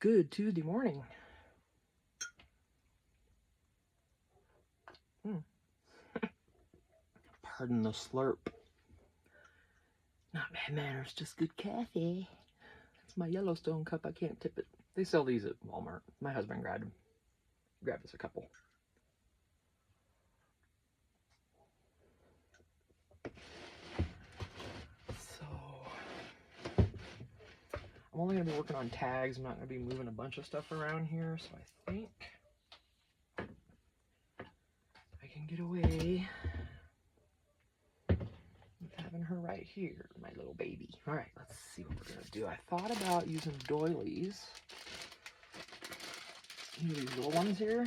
Good Tuesday morning. Pardon the slurp. Not bad manners, just good coffee. It's my Yellowstone cup. I can't tip it. They sell these at Walmart. My husband grabbed us a couple. So I'm only going to be working on tags. I'm not going to be moving a bunch of stuff around here, so I think I can get away with having her right here, my little baby. All right, let's see what we're going to do. I thought about using doilies. These little ones here.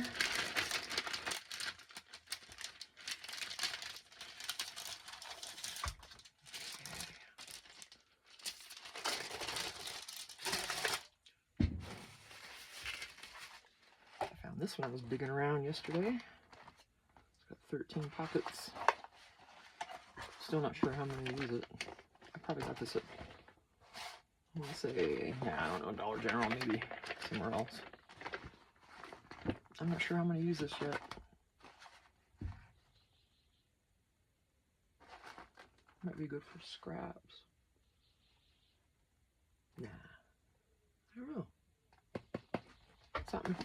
This one I was digging around yesterday. It's got 13 pockets. Still not sure how many to use it. I probably got this at, I want to say, I don't know, Dollar General, maybe somewhere else. I'm not sure how I'm going to use this yet. Might be good for scraps. Nah, I don't know. Something.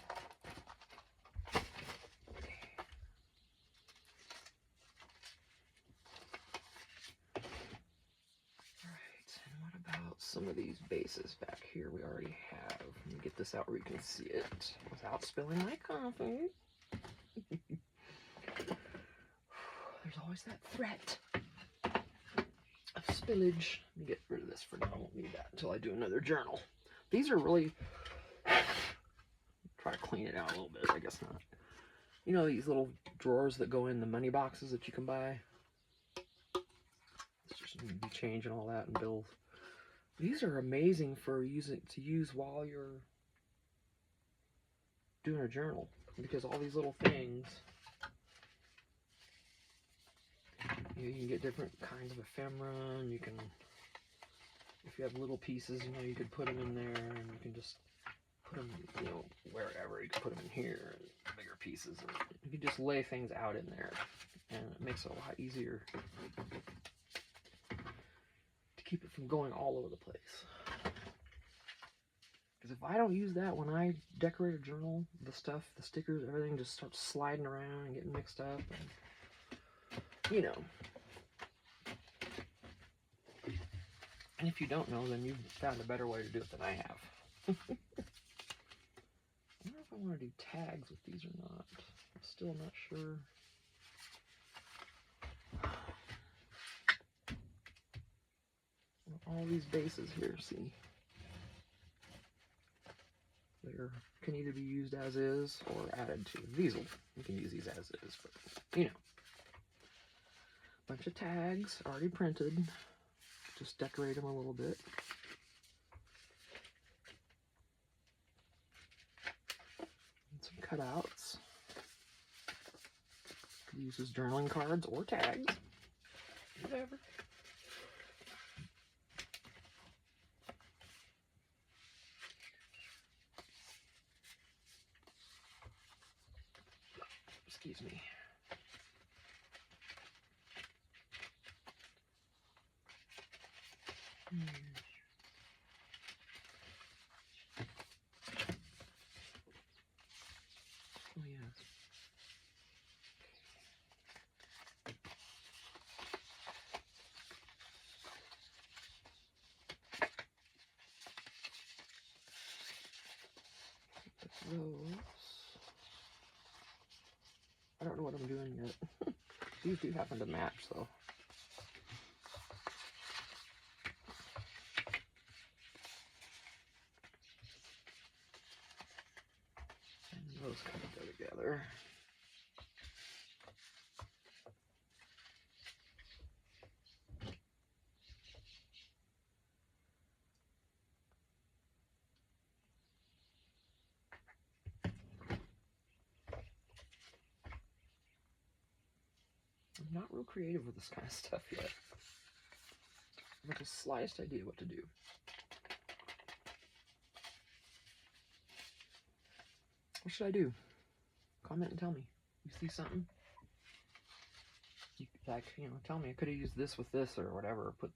Some of these bases back here we already have. Let me get this out where you can see it without spilling my coffee. There's always that threat of spillage. Let me get rid of this for now. I won't need that until I do another journal. These are really, try to clean it out a little bit, I guess not. You know these little drawers that go in the money boxes that you can buy? It's just change and all that and bills. These are amazing for to use while you're doing a journal, because all these little things, you can get different kinds of ephemera, and you can, if you have little pieces, you could put them in there, and you can just put them, wherever. You can put them in here, and bigger pieces, and you can just lay things out in there, and it makes it a lot easier to keep it from going all over the place. Because if I don't use that when I decorate a journal, the stuff, the stickers, everything just starts sliding around and getting mixed up. And, And if you don't know, then you've found a better way to do it than I have. I wonder if I want to do tags with these or not. I'm still not sure. All these bases here, see? They can either be used as is or added to. You can use these as is, but bunch of tags already printed. Just decorate them a little bit. And some cutouts. Could use as journaling cards or tags. Whatever. Excuse me. Oh, yes. Those. I don't know what I'm doing yet. These do happen to match, though. And those kind of go together. I'm not real creative with this kind of stuff yet. I have the slightest idea what to do. What should I do? Comment and tell me. You see something? Like, you know, tell me. I could have used this with this or whatever. Put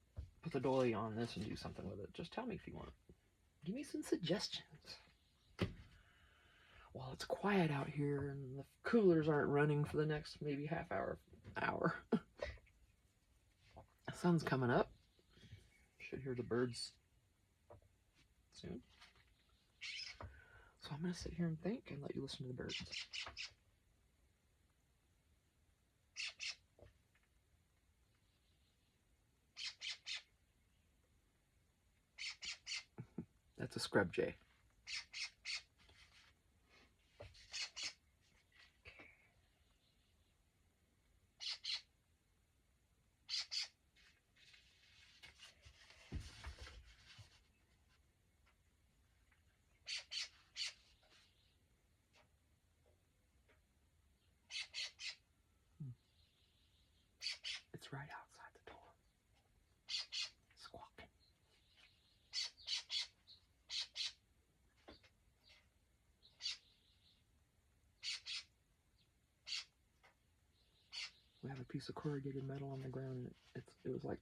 the doily on this and do something with it. Just tell me if you want. Give me some suggestions. While it's quiet out here and the coolers aren't running for the next maybe half hour. The sun's coming up. Should hear the birds soon. So I'm going to sit here and think and let you listen to the birds. That's a scrub jay. It's right outside the door. Squawking. We have a piece of corrugated metal on the ground. It was like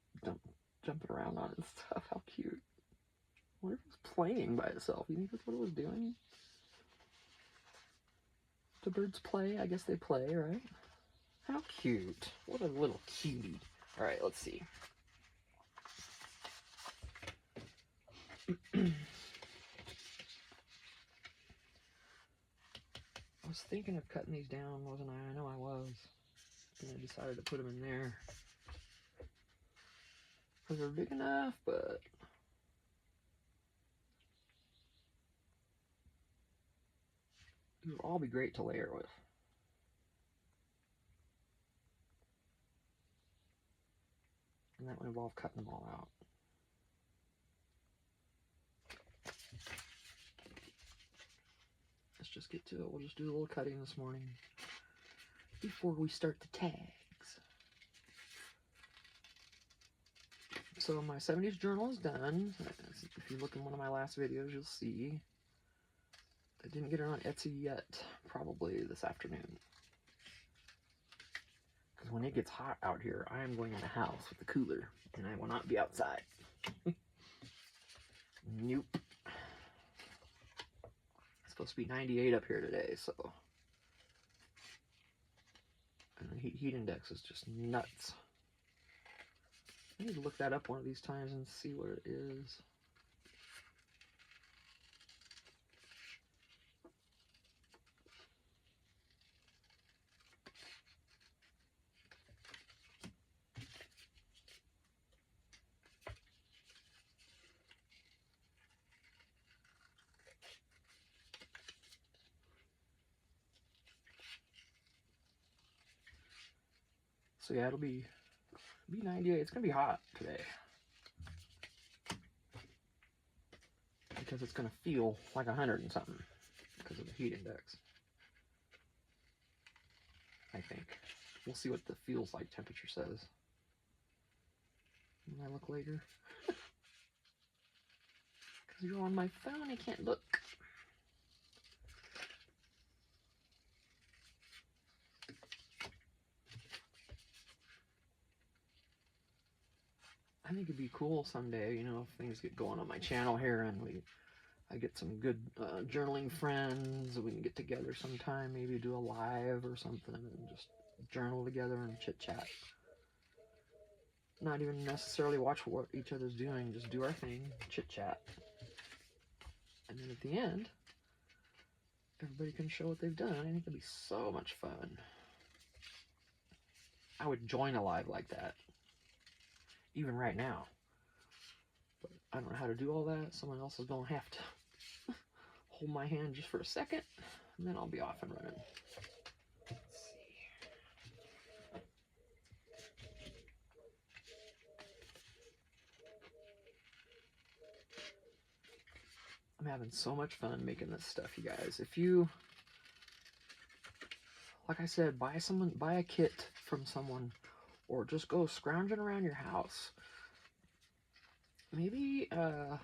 jumping around on it and stuff. How cute. I wonder if it was playing by itself. You think that's what it was doing? Do birds play? I guess they play, right? How cute. What a little cutie. Alright, let's see. I was thinking of cutting these down, wasn't I? I know I was. And I decided to put them in there. Because they're big enough, but... these would all be great to layer with. And that would involve cutting them all out. Let's just get to it. We'll just do a little cutting this morning before we start the tags. So my 70s journal is done. If you look in one of my last videos, you'll see. I didn't get it on Etsy yet. Probably this afternoon. Because when it gets hot out here, I am going in the house with the cooler. And I will not be outside. Nope. It's supposed to be 98 up here today, so... and the heat index is just nuts. I need to look that up one of these times and see what it is. So yeah, it'll be 98. It's gonna be hot today because it's gonna feel like 100 and something because of the heat index. I think we'll see what the feels like temperature says when I look later. Because you're on my phone, I can't look. I think it'd be cool someday, you know, if things get going on my channel here and I get some good journaling friends, we can get together sometime, maybe do a live or something and just journal together and chit chat. Not even necessarily watch what each other's doing, just do our thing, chit chat. And then at the end, everybody can show what they've done. I think it'd be so much fun. I would join a live like that. Even right now. But I don't know how to do all that. Someone else is going to have to hold my hand just for a second, and then I'll be off and running. Let's see. I'm having so much fun making this stuff, you guys. If you, like I said, buy a kit from someone, or just go scrounging around your house. Maybe, I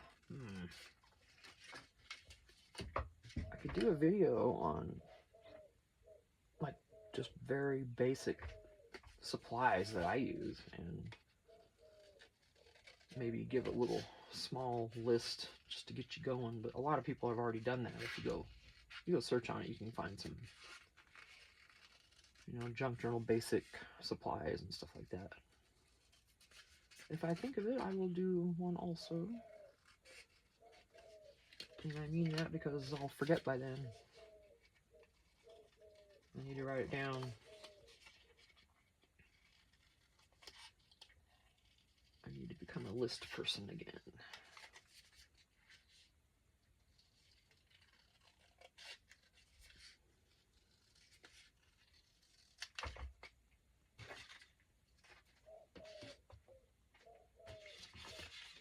could do a video on like just very basic supplies that I use, and maybe give a little small list just to get you going. But a lot of people have already done that. If you go search on it, you can find some, you know, junk journal basic supplies and stuff like that. If I think of it, I will do one also. And I mean that because I'll forget by then. I need to write it down. I need to become a list person again.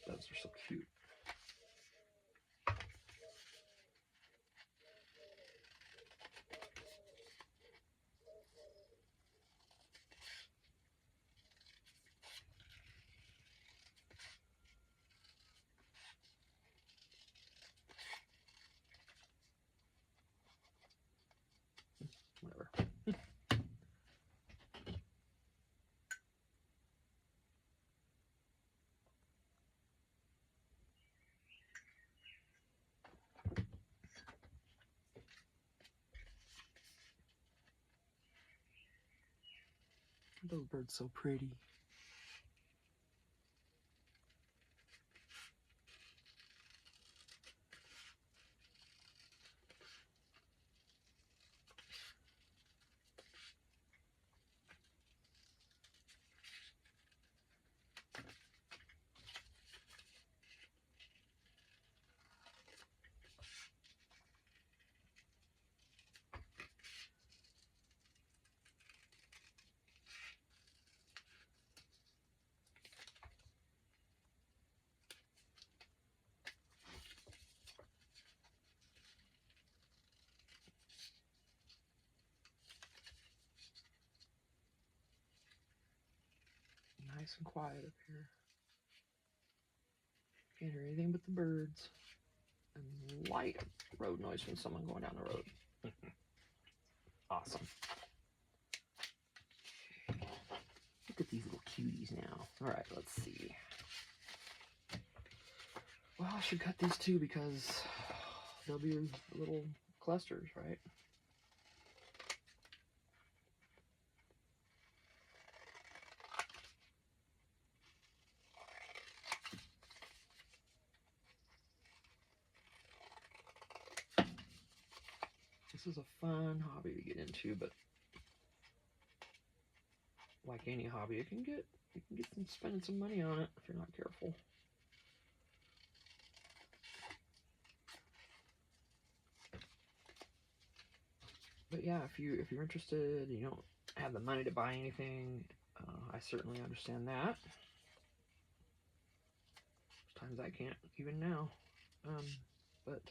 Those are so cute. Whatever. Those birds so pretty. Nice and quiet up here. Can't hear anything but the birds. And light road noise from someone going down the road. Awesome. Look at these little cuties now. Alright, let's see. Well, I should cut these too because they'll be little clusters, right? This is a fun hobby to get into, but like any hobby, you can get spending some money on it if you're not careful. But yeah, if you're interested, you don't have the money to buy anything, I certainly understand that. Sometimes I can't even now, but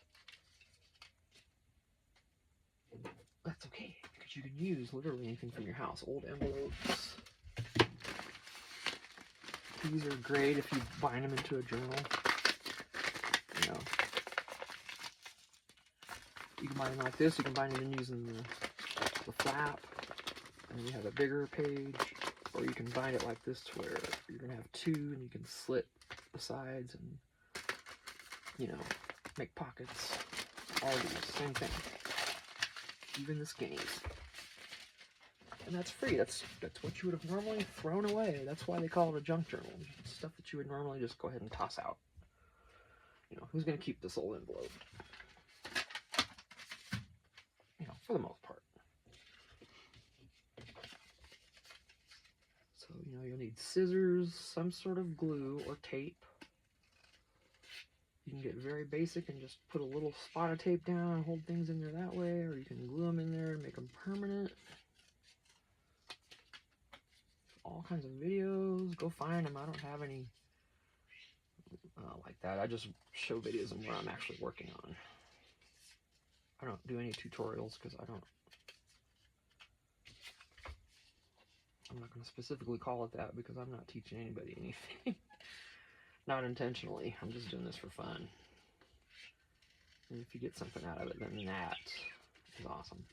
that's okay because you can use literally anything from your house. Old envelopes. These are great if you bind them into a journal. You know, you can bind them like this. You can bind it in using the flap, and then you have a bigger page, or you can bind it like this to where you're gonna have two, and you can slit the sides and, you know, make pockets. All these, same thing. Even the skinnies. And that's free. That's what you would have normally thrown away. That's why they call it a junk journal. Stuff that you would normally just go ahead and toss out. You know, who's going to keep this old envelope? You know, for the most part. So, you know, you'll need scissors, some sort of glue or tape. You can get very basic and just put a little spot of tape down and hold things in there that way, or you can glue them in there and make them permanent. All kinds of videos. Go find them. I don't have any like that. I just show videos of what I'm actually working on. I don't do any tutorials because I'm not going to specifically call it that because I'm not teaching anybody anything. Not intentionally. I'm just doing this for fun. And if you get something out of it, then that is awesome.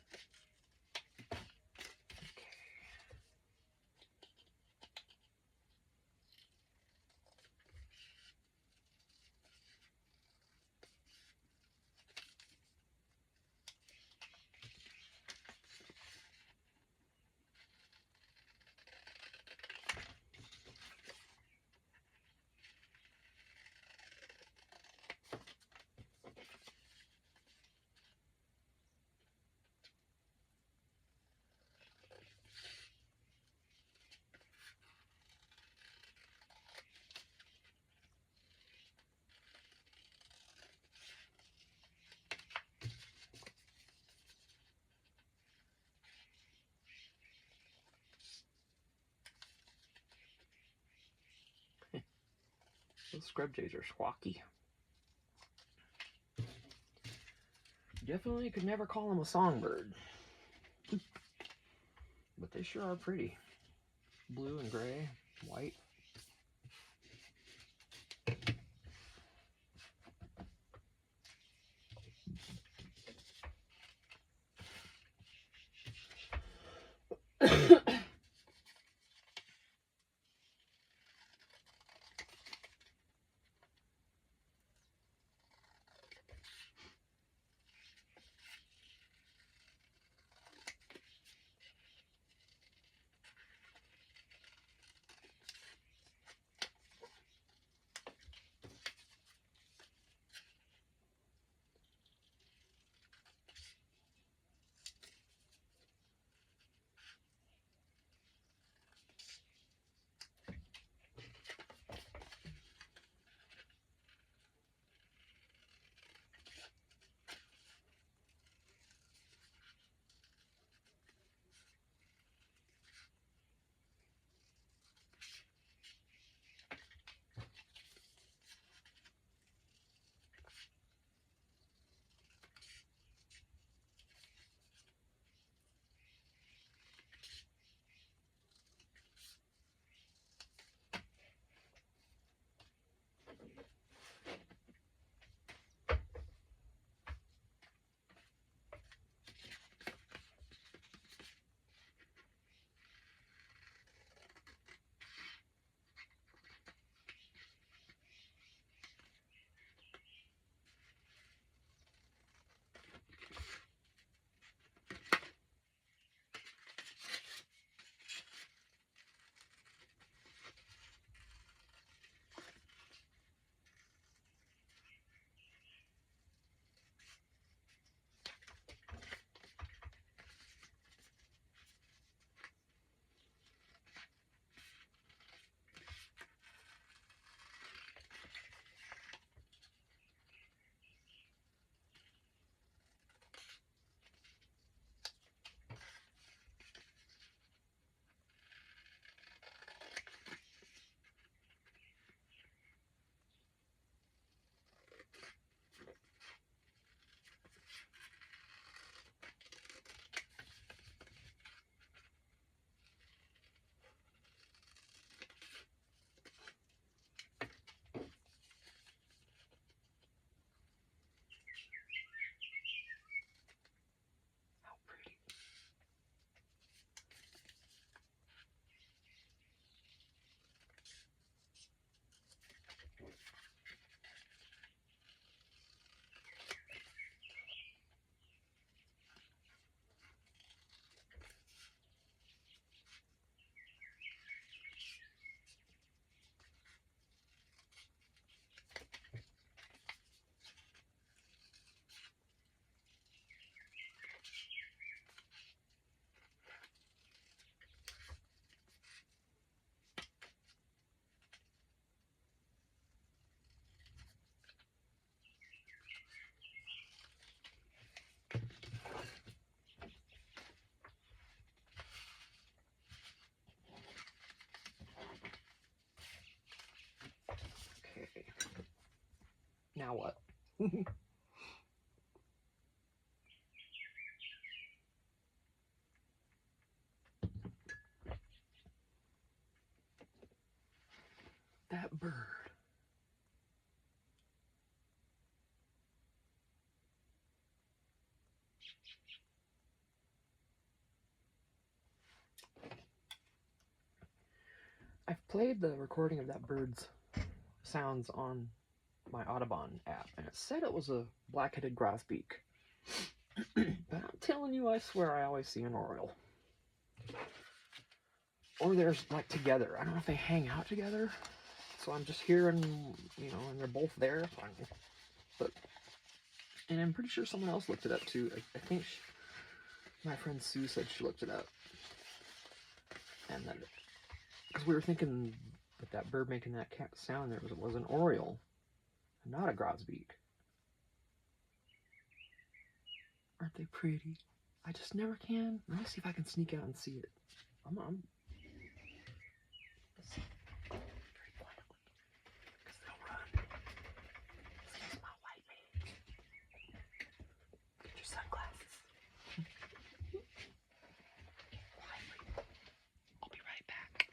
Those scrub jays are squawky. Definitely could never call them a songbird. But they sure are pretty. Blue and gray, white. How pretty. Okay. Now what? That bird. I've played the recording of that bird's sounds on my Audubon app, and it said it was a black-headed grosbeak. But I'm telling you, I swear I always see an oriole. Or there's like together. I don't know if they hang out together. So I'm just hearing, you know, and they're both there. And I'm pretty sure someone else looked it up too. I think my friend Sue said she looked it up. And then, because we were thinking that bird making that sound there was an oriole, not a grosbeak. Aren't they pretty? I just never can. Let me see if I can sneak out and see it. I'm very quietly, because they'll run. Excuse my white man. Get your sunglasses. Quietly. I'll be right back.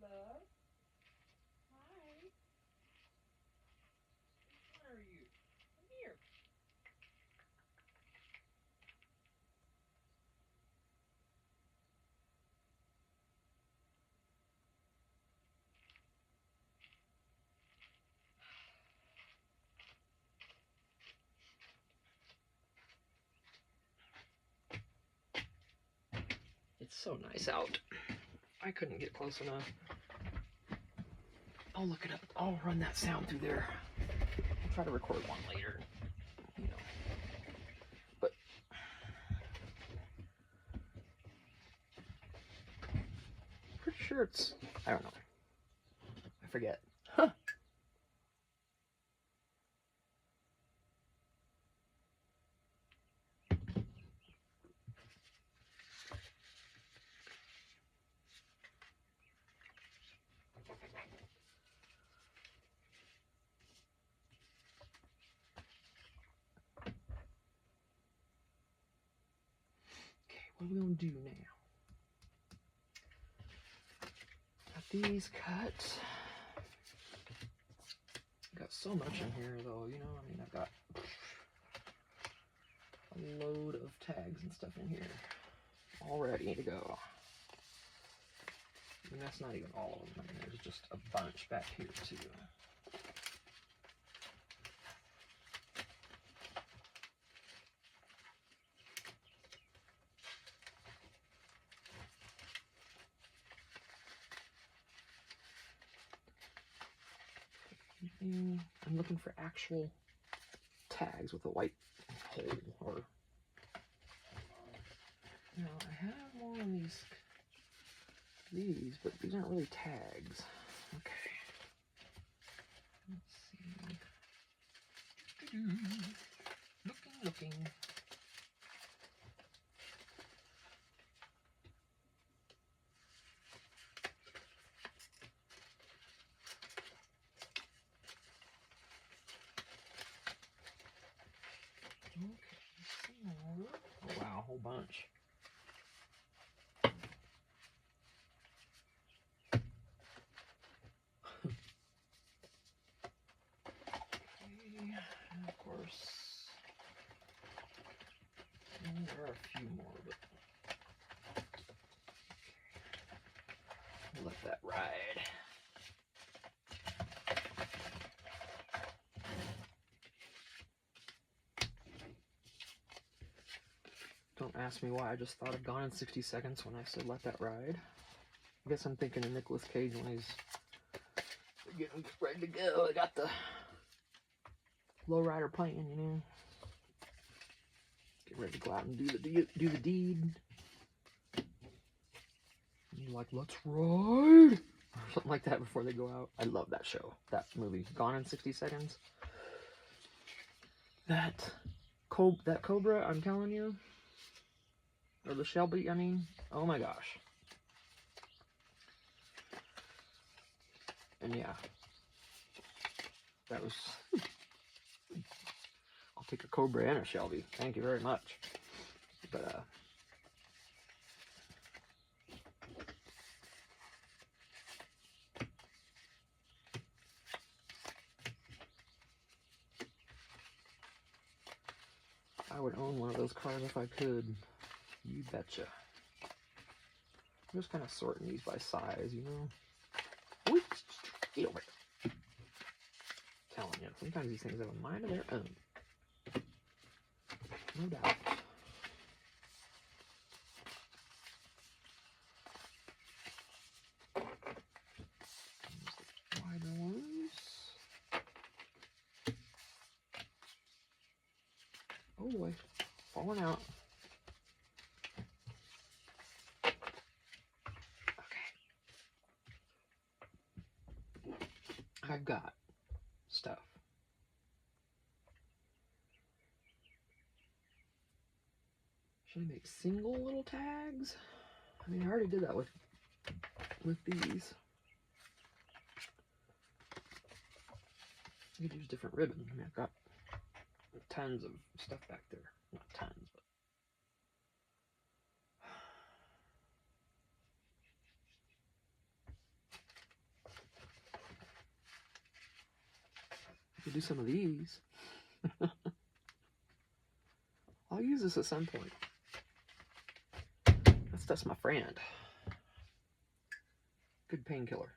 Love. Hi. Which one are you? Come here. It's so nice out. I couldn't get close enough. I'll look it up. I'll run that sound through there. I'll try to record one later. You know. But pretty sure it's, I don't know. I forget. Huh. Okay, what are we gonna do now? Got these cut. Got so much in here though, you know, I mean, I've got a load of tags and stuff in here all ready to go. And that's not even all of them. I mean, there's just a bunch back here too. I'm looking for actual tags with a white hole, or you know, I have more of these, but these aren't really tags. Okay, let's see. Looking. Okay, oh wow, a whole bunch. Okay, and of course, there are a few more, but okay. We'll let that ride. Don't ask me why, I just thought of Gone in 60 Seconds when I said let that ride. I guess I'm thinking of Nicolas Cage when he's getting ready to go. I got the lowrider playing, you know. Get ready to go out and do the deed. And you're like, let's ride! Or something like that before they go out. I love that show, that movie, Gone in 60 Seconds. That Cobra, I'm telling you. Or the Shelby, I mean. Oh my gosh. And yeah. That was... I'll take a Cobra and a Shelby. Thank you very much. But, I would own one of those cars if I could. You betcha. I'm just kind of sorting these by size, you know? Ooh, get over here. Telling you, sometimes these things have a mind of their own. No doubt. Wider ones. Oh boy, falling out. I've got stuff. Should I make single little tags? I mean, I already did that with these. You could use different ribbon. I mean, I've got tons of stuff back there. Not tons, but I could do some of these. I'll use this at some point. That's my friend. Good painkiller.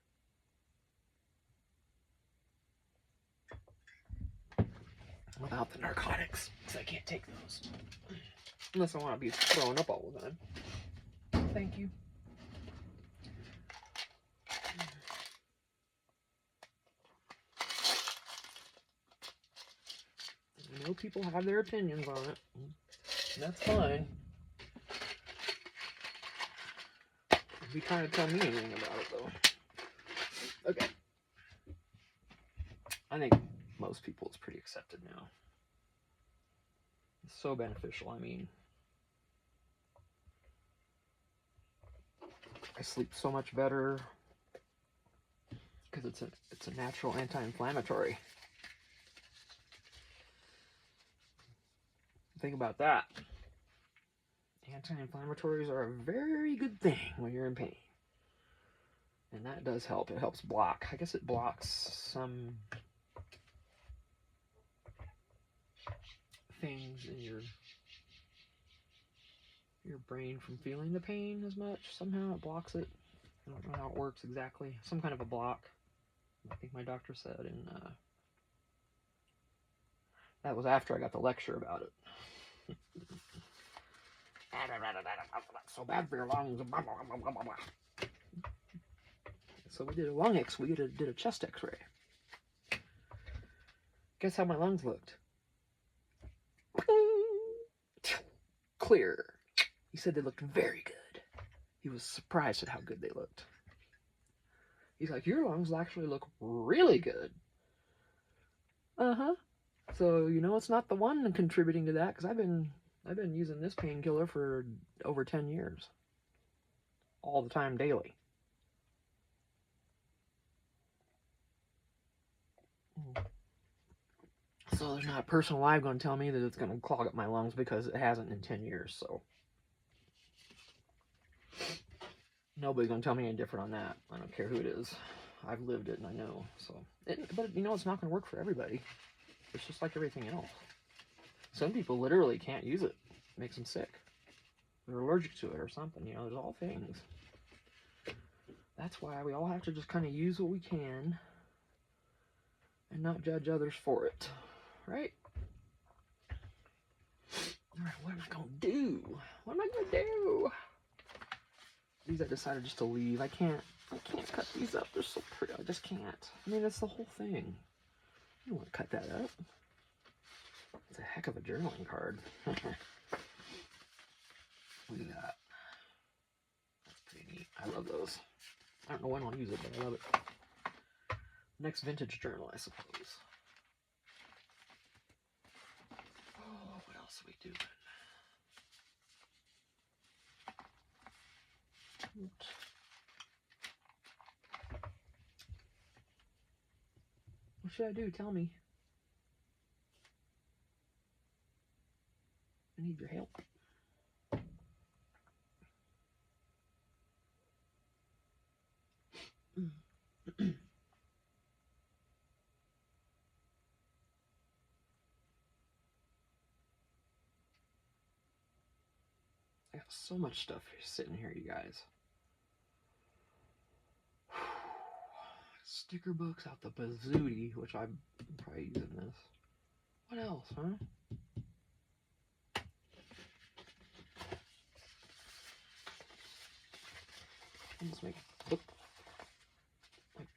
Without the narcotics, because I can't take those. Unless I want to be throwing up all the time. Thank you. I know people have their opinions on it. That's fine. You kind of tell me anything about it, though. Okay. I think most people it's pretty accepted now. It's so beneficial. I mean, I sleep so much better because it's a natural anti-inflammatory. Think about that. Anti-inflammatories are a very good thing when you're in pain. And that does help. It helps block. I guess it blocks some things in your brain from feeling the pain as much. Somehow it blocks it. I don't know how it works exactly. Some kind of a block. I think my doctor said, and that was after I got the lecture about it. So bad for your lungs. So we did a lung X. We did a chest X-ray. Guess how my lungs looked? Clear. He said they looked very good. He was surprised at how good they looked. He's like, your lungs actually look really good. Uh-huh. So, you know, it's not the one contributing to that, because I've been using this painkiller for over 10 years. All the time, daily. So there's not a person alive going to tell me that it's going to clog up my lungs, because it hasn't in 10 years, so. Nobody's going to tell me any different on that. I don't care who it is. I've lived it and I know, so. But, you know, it's not going to work for everybody. It's just like everything else. Some people literally can't use it. It makes them sick. They're allergic to it or something, you know, there's all things. That's why we all have to just kind of use what we can and not judge others for it, right? All right, what am I going to do? What am I gonna do? These I decided just to leave. I can't cut these up. They're so pretty. I just can't. I mean, that's the whole thing. I don't want to cut that up. It's a heck of a journaling card. Look at that. That's pretty neat. I love those. I don't know when I'll use it, but I love it. Next vintage journal, I suppose. Oh, what else are we doing? What should I do? Tell me. I need your help. I have so much stuff sitting here, you guys. Sticker books out the bazooty, which I'm probably using this. What else, huh? I'll just make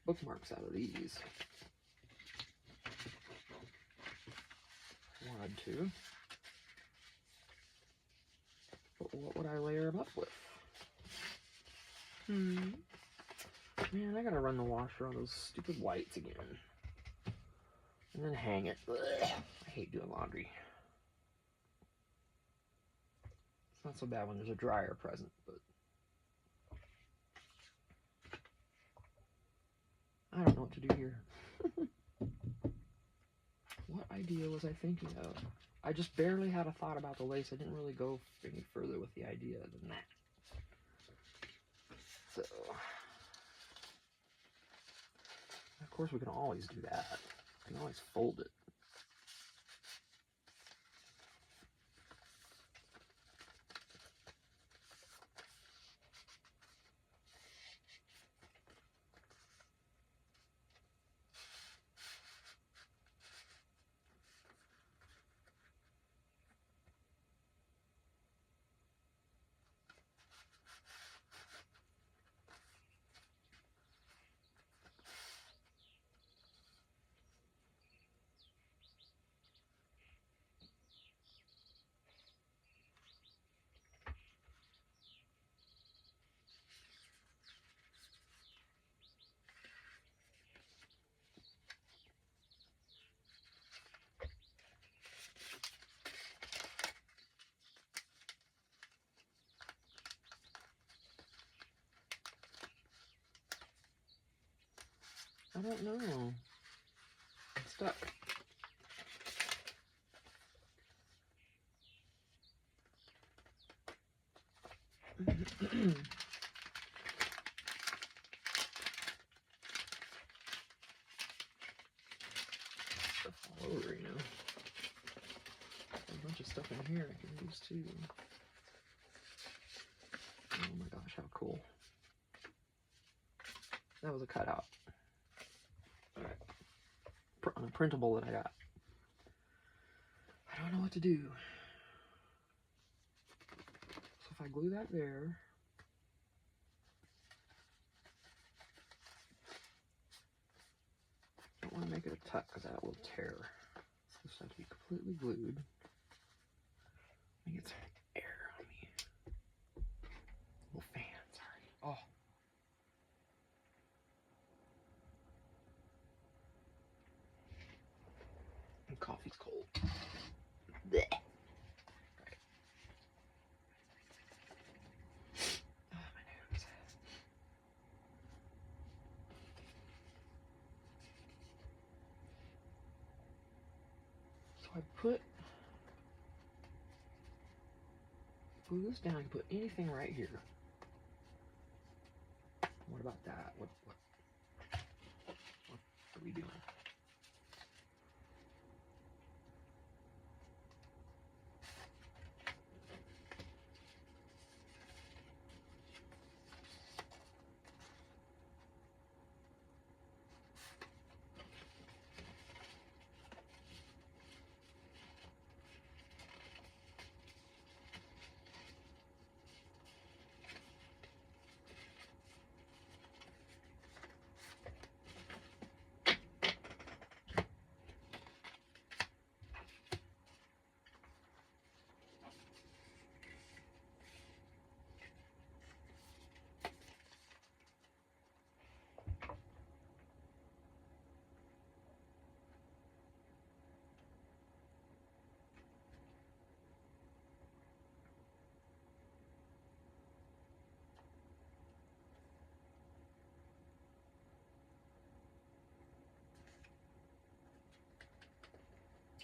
bookmarks out of these. Wanted to. But what would I layer them up with? Man, I gotta run the washer on those stupid whites again. And then hang it. Ugh, I hate doing laundry. It's not so bad when there's a dryer present, but I don't know what to do here. What idea was I thinking of? I just barely had a thought about the lace. I didn't really go any further with the idea than that. So, of course, we can always do that. We can always fold it. I don't know. It's stuck. Stuff all over, you know. A bunch of stuff in here I can use too. Oh my gosh, how cool. That was a cutout. Alright. On a printable that I got. I don't know what to do. So if I glue that there. I don't want to make it a tuck because that will tear. So this has to be completely glued. Let me get some air on me. Little fan, sorry. Oh. And coffee's cold. Blech. Right. Oh, my nose. So I glue this down and put anything right here. What about that? What are we doing?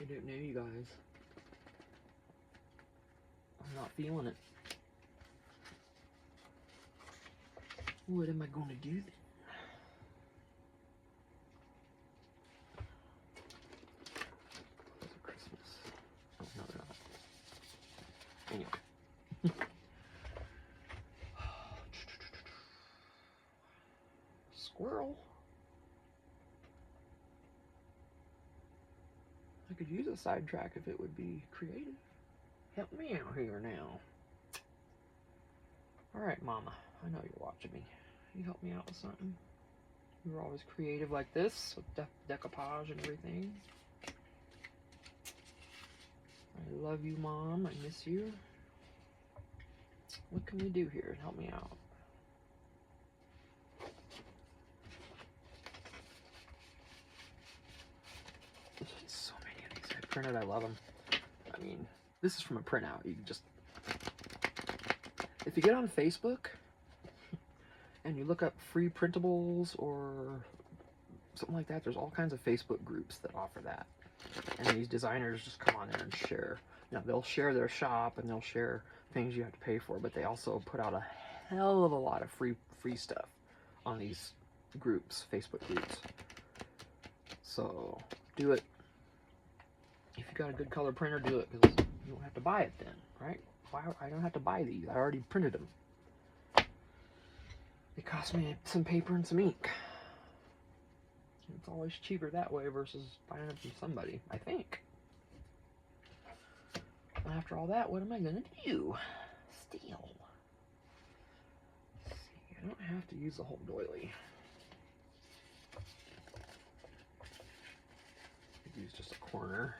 I don't know, you guys. I'm not feeling it. What am I going to do then? Those are Christmas. Oh, no, they're not. Anyway. Squirrel. I could use a sidetrack if it would be creative. Help me out here now. Alright, Mama. I know you're watching me. You help me out with something? You were always creative like this, with decoupage and everything. I love you, Mom. I miss you. What can we do here? Help me out. There's so many of these I printed. I love them. I mean, this is from a printout. You can just... If you get on Facebook and you look up free printables or something like that, there's all kinds of Facebook groups that offer that. And these designers just come on there and share. Now, they'll share their shop and they'll share things you have to pay for, but they also put out a hell of a lot of free stuff on these groups, Facebook groups. So, do it. If you got a good color printer, do it, because you don't have to buy it then, right? Why? I don't have to buy these. I already printed them. It cost me some paper and some ink. It's always cheaper that way versus buying them from somebody, I think. After all that, what am I gonna do? Steal. Let's see, I don't have to use the whole doily. I could use just a corner.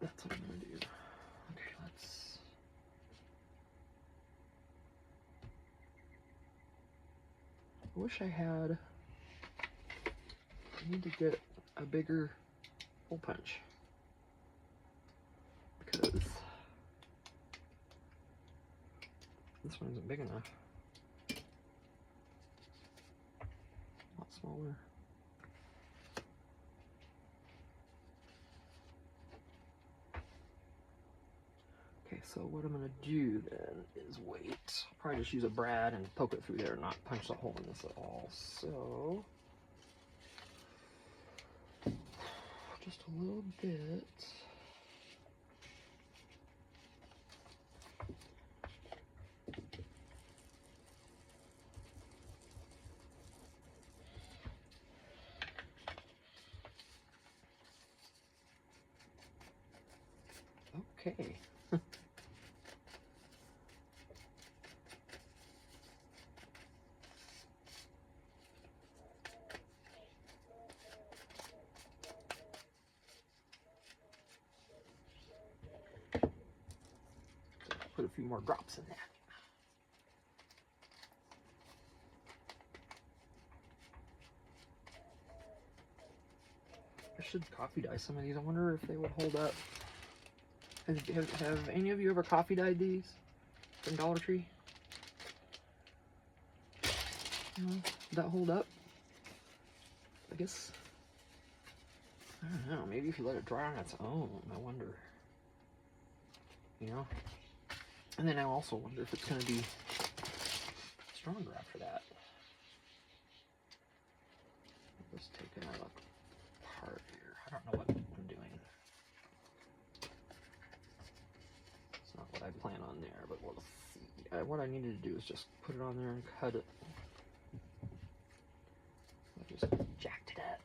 That's what I'm gonna do. Okay, let's... I wish I had... I need to get a bigger hole punch. Because this one isn't big enough. A lot smaller. Okay, so what I'm gonna do then is wait. I'll probably just use a brad and poke it through there and not punch the hole in this at all. So just a little bit. Okay. Put a few more drops in there. I should coffee dye some of these. I wonder if they would hold up. Have any of you ever coffee dyed these from Dollar Tree? No, that hold up? I guess, I don't know, maybe if you let it dry on its own, I wonder. You know? And then I also wonder if it's going to be stronger after that. Let's take it out apart here. I don't know what I'm doing. It's not what I plan on there, but we'll see. What I needed to do is just put it on there and cut it. I just jacked it up.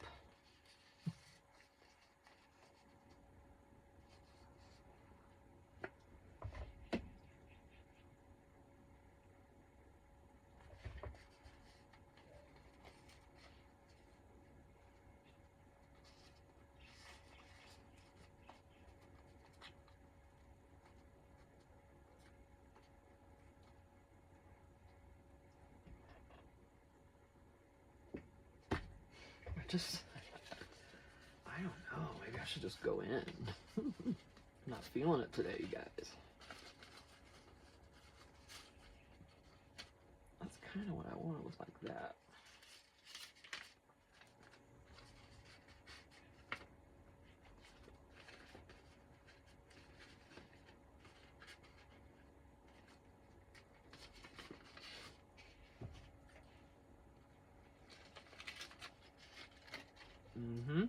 I don't know, maybe I should just go in. I'm not feeling it today, you guys. That's kind of what I want. It looks like that. Mm-hmm.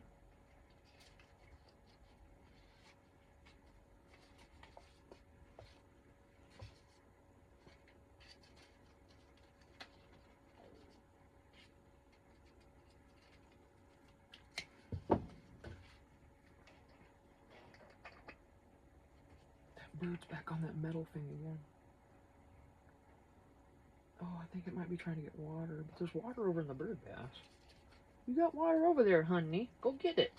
That bird's back on that metal thing again. Oh, I think it might be trying to get water, but there's water over in the bird bath. You got water over there, honey. Go get it.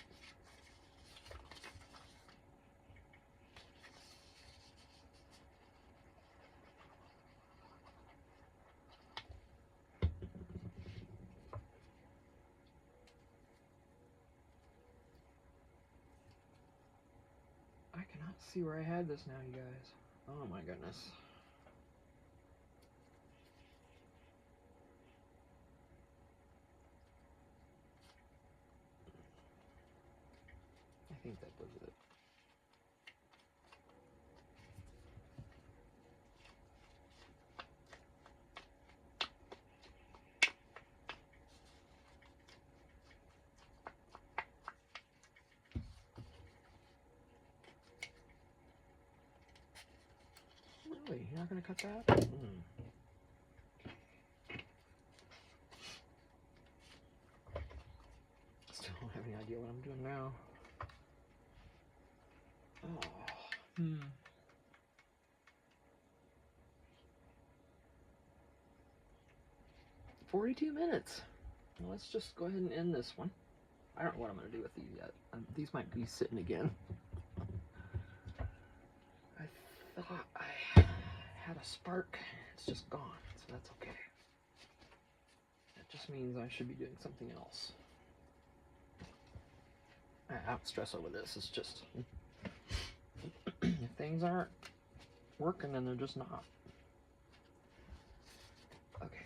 I cannot see where I had this now, you guys. Oh my goodness. I think that was it. Really? You're not going to cut that? Still don't have any idea what I'm doing now. Oh. 42 minutes. Well, let's just go ahead and end this one. I don't know what I'm going to do with these yet. These might be sitting again. I thought I had a spark. It's just gone, so that's okay. That just means I should be doing something else. I don't stress over this. It's just if things aren't working, then they're just not. Okay.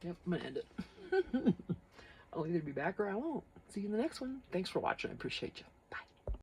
Yep, I'm gonna end it. I'll either be back or I won't. See you in the next one. Thanks for watching. I appreciate you.